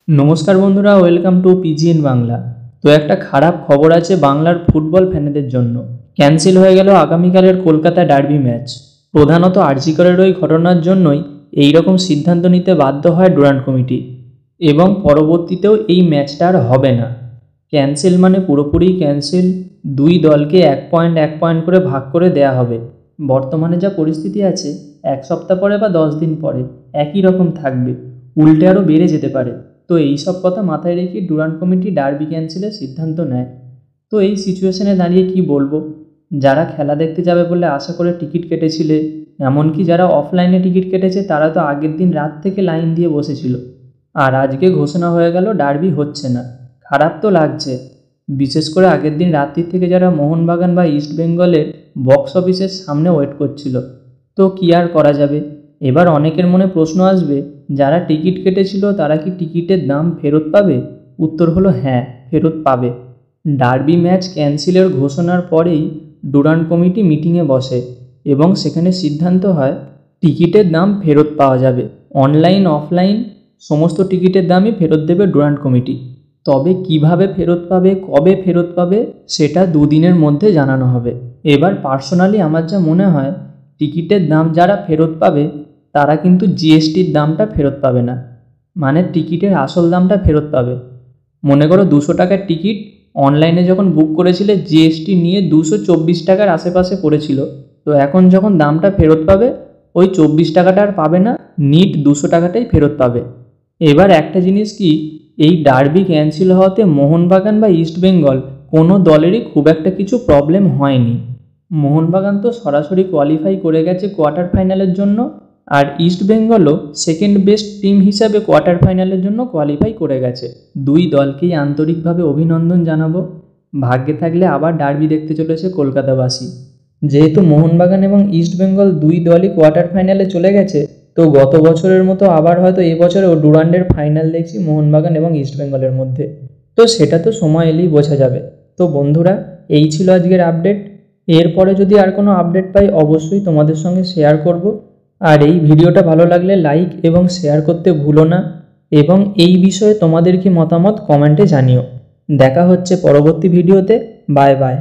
নমস্কার বন্ধুরা, welcome to পিজিএন Bangla. তো একটা খারাপ খবর আছে বাংলার ফুটবল ফ্যানেদের জন্য। ক্যান্সেল হয়ে গেল আগামীকালের কলকাতা ডার্বি ম্যাচ। প্রধানত আরজি করের ওই ঘটনার জন্যই এই রকম সিদ্ধান্ত নিতে বাধ্য হয় ডুরান্ড কমিটি, এবং পরবর্তীতেও এই ম্যাচটা আর হবে না। ক্যান্সেল মানে পুরোপুরি ক্যান্সেল। দুই দলকে এক পয়েন্ট করে ভাগ করে দেয়া হবে। বর্তমানে যা পরিস্থিতি আছে, এক সপ্তাহ পরে বা 10 দিন পরে একই রকম থাকবে, উল্টে আরও বেড়ে যেতে পারে। তো এই সব কথা মাথায় রেখে ডুরান্ড কমিটি ডার্বি ক্যান্সেলের সিদ্ধান্ত নেয়। তো এই সিচুয়েশনে দাঁড়িয়ে কি বলবো, যারা খেলা দেখতে যাবে বলে আশা করে টিকিট কেটেছিলে, এমনকি যারা অফলাইনে টিকিট কেটেছে তারা তো আগের দিন রাত থেকে লাইন দিয়ে বসেছিল, আর আজকে ঘোষণা হয়ে গেল ডার্বি হচ্ছে না। খারাপ তো লাগছে, বিশেষ করে আগের দিন রাত্রির থেকে যারা মোহনবাগান বা ইস্ট বেঙ্গলের বক্স অফিসের সামনে ওয়েট করছিল। তো কী আর করা যাবে। এবার অনেকের মনে প্রশ্ন আসবে, যারা টিকিট কেটেছিল তারা কি টিকিটের দাম ফেরত পাবে? উত্তর হলো হ্যাঁ, ফেরত পাবে। ডার্বি ম্যাচ ক্যান্সেলের ঘোষণার পরেই ডুরান্ড কমিটি মিটিংয়ে বসে এবং সেখানে সিদ্ধান্ত হয় টিকিটের দাম ফেরত পাওয়া যাবে। অনলাইন অফলাইন সমস্ত টিকিটের দামই ফেরত দেবে ডুরান্ড কমিটি। তবে কিভাবে ফেরত পাবে, কবে ফেরত পাবে, সেটা দুদিনের মধ্যে জানানো হবে। এবার পার্সোনালি আমার যা মনে হয়, টিকিটের দাম যারা ফেরত পাবে তারা কিন্তু জিএসটির দামটা ফেরত পাবে না, মানে টিকিটের আসল দামটা ফেরত পাবে। মনে করো 200 টাকার টিকিট অনলাইনে যখন বুক করেছিলে জিএসটি নিয়ে 224 টাকার আশেপাশে পড়েছিল, তো এখন যখন দামটা ফেরত পাবে ওই 24 টাকাটা আর পাবে না, নিট 200 টাকাটাই ফেরত পাবে। এবার একটা জিনিস কি, এই ডার্বি ক্যান্সেল হওয়াতে মোহনবাগান বা ইস্টবেঙ্গল কোনো দলেরই খুব একটা কিছু প্রবলেম হয়নি। মোহনবাগান তো সরাসরি কোয়ালিফাই করে গেছে কোয়ার্টার ফাইনালের জন্য, আর ইস্টবেঙ্গলও সেকেন্ড বেস্ট টিম হিসাবে কোয়ার্টার ফাইনালের জন্য কোয়ালিফাই করে গেছে। দুই দলকেই আন্তরিকভাবে অভিনন্দন জানাবো। ভাগ্যে থাকলে আবার ডার্বি দেখতে চলেছে কলকাতাবাসী। যেহেতু মোহনবাগান এবং ইস্টবেঙ্গল দুই দলই কোয়ার্টার ফাইনালে চলে গেছে, তো গত বছরের মতো আবার হয়তো এবছরেও ডুরান্ডের ফাইনাল দেখছি মোহনবাগান এবং ইস্টবেঙ্গলের মধ্যে। তো সেটা তো সময় এলেই বোঝা যাবে। তো বন্ধুরা, এই ছিল আজকের আপডেট। এরপরে যদি আর কোনো আপডেট পাই অবশ্যই তোমাদের সঙ্গে শেয়ার করব। আর এই ভিডিওটা ভালো লাগলে লাইক এবং শেয়ার করতে ভুলো না, এবং এই বিষয়ে তোমাদের কি মতামত কমেন্টে জানিও। দেখা হচ্ছে পরবর্তী ভিডিওতে। Bye bye.